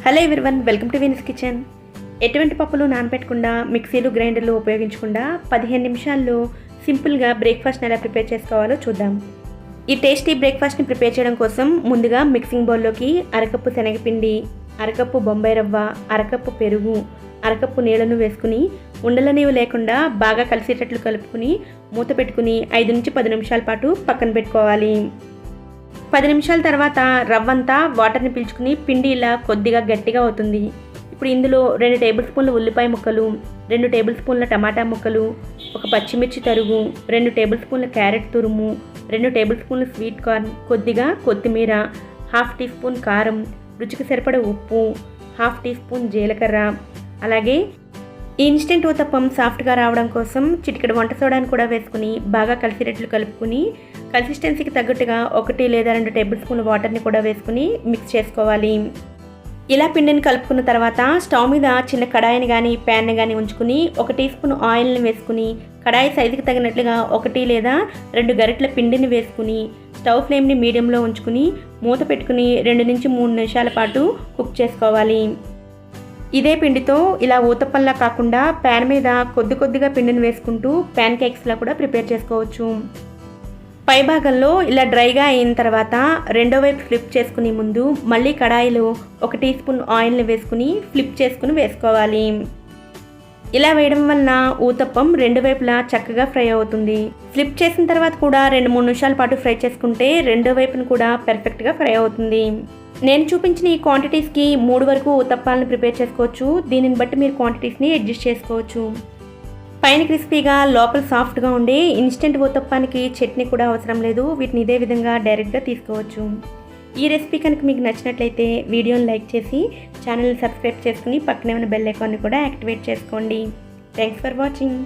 Hello everyone, welcome to Vini's kitchen. ఎటువంటి పప్పులు నానబెట్టకుండా మిక్సీలు గ్రైండర్లు ఉపయోగించకుండా 15 నిమిషాల్లో సింపుల్గా బ్రేక్ఫాస్ట్ని ఎలా ప్రిపేర్ చేసుకోవాలో చూద్దాం. ఈ టేస్టీ బ్రేక్ఫాస్ట్ని ప్రిపేర్ చేయడం కోసం ముందుగా మిక్సింగ్ బౌల్లోకి అరకప్పు శనగపిండి, అరకప్పు బొంబాయి రవ్వ, అరకప్పు పెరుగు, అరకప్పు నీళ్ళను వేసుకుని ఉండలనేవి లేకుండా బాగా కలిసేటట్లు కలుపుకుని మూత పెట్టుకుని 5 నుంచి 10 నిమిషాల పాటు పక్కన పెట్టుకోవాలి. 10 నిమిషాల తర్వాత రవ్వంతా వాటర్ని పీల్చుకుని పిండి ఇలా కొద్దిగా గట్టిగా అవుతుంది. ఇప్పుడు ఇందులో 2 టేబుల్ స్పూన్ల ఉల్లిపాయ ముక్కలు, 2 టేబుల్ స్పూన్ల టమాటా ముక్కలు, ఒక పచ్చిమిర్చి తరుగు, 2 టేబుల్ స్పూన్ల క్యారెట్ తురుము, 2 టేబుల్ స్పూన్ల స్వీట్ కార్న్, కొద్దిగా కొత్తిమీర, 1/2 టీ స్పూన్ కారం, రుచికి సరిపడ ఉప్పు, 1/2 టీ స్పూన్ జీలకర్ర, అలాగే ఈ ఇన్స్టెంట్ ఊతప్పం సాఫ్ట్గా రావడం కోసం చిటికెడు వంట సోడాను కూడా వేసుకుని బాగా కలిసేటట్లు కలుపుకుని కన్సిస్టెన్సీకి తగ్గట్టుగా 1 లేదా 2 టేబుల్ స్పూన్ల వాటర్ని కూడా వేసుకుని మిక్స్ చేసుకోవాలి. ఇలా పిండిని కలుపుకున్న తర్వాత స్టవ్ మీద చిన్న కడాయిని కానీ ప్యాన్ని కానీ ఉంచుకుని 1 టీ స్పూన్ ఆయిల్ని వేసుకుని కడాయి సైజుకి తగినట్లుగా 1 లేదా 2 గరిటెల పిండిని వేసుకుని స్టవ్ ఫ్లేమ్ని మీడియంలో ఉంచుకుని మూత పెట్టుకుని 2 నుంచి 3 నిమిషాల పాటు కుక్ చేసుకోవాలి. ఇదే పిండితో ఇలా ఊతప్పంలా కాకుండా ప్యాన్ మీద కొద్దిగా పిండిని వేసుకుంటూ ప్యాన్ కేక్స్లా కూడా ప్రిపేర్ చేసుకోవచ్చు. పై భాగంలో ఇలా డ్రైగా అయిన తర్వాత రెండో వైపు ఫ్లిప్ చేసుకునే ముందు మళ్ళీ కడాయిలో 1 టీ స్పూన్ ఆయిల్ని వేసుకుని ఫ్లిప్ చేసుకుని వేసుకోవాలి. ఇలా వేయడం వలన ఊతప్పం 2 వైపులా చక్కగా ఫ్రై అవుతుంది. ఫ్లిప్ చేసిన తర్వాత కూడా 2-3 నిమిషాల పాటు ఫ్రై చేసుకుంటే రెండో వైపును కూడా పర్ఫెక్ట్గా ఫ్రై అవుతుంది. నేను చూపించిన ఈ క్వాంటిటీస్కి 3 వరకు ఊతప్పాలను ప్రిపేర్ చేసుకోవచ్చు. దీనిని బట్టి మీరు క్వాంటిటీస్ని అడ్జస్ట్ చేసుకోవచ్చు. పైన క్రిస్పీగా లోపల సాఫ్ట్గా ఉండే ఇన్స్టెంట్ ఊతప్పానికి చట్నీ కూడా అవసరం లేదు. వీటిని ఇదే విధంగా డైరెక్ట్గా తీసుకోవచ్చు. ఈ రెసిపీ కనుక మీకు నచ్చినట్లయితే వీడియోని లైక్ చేసి ఛానల్ని సబ్స్క్రైబ్ చేసుకుని పక్కనే ఉన్న బెల్ ఐకాన్ని కూడా యాక్టివేట్ చేసుకోండి. Thanks for watching.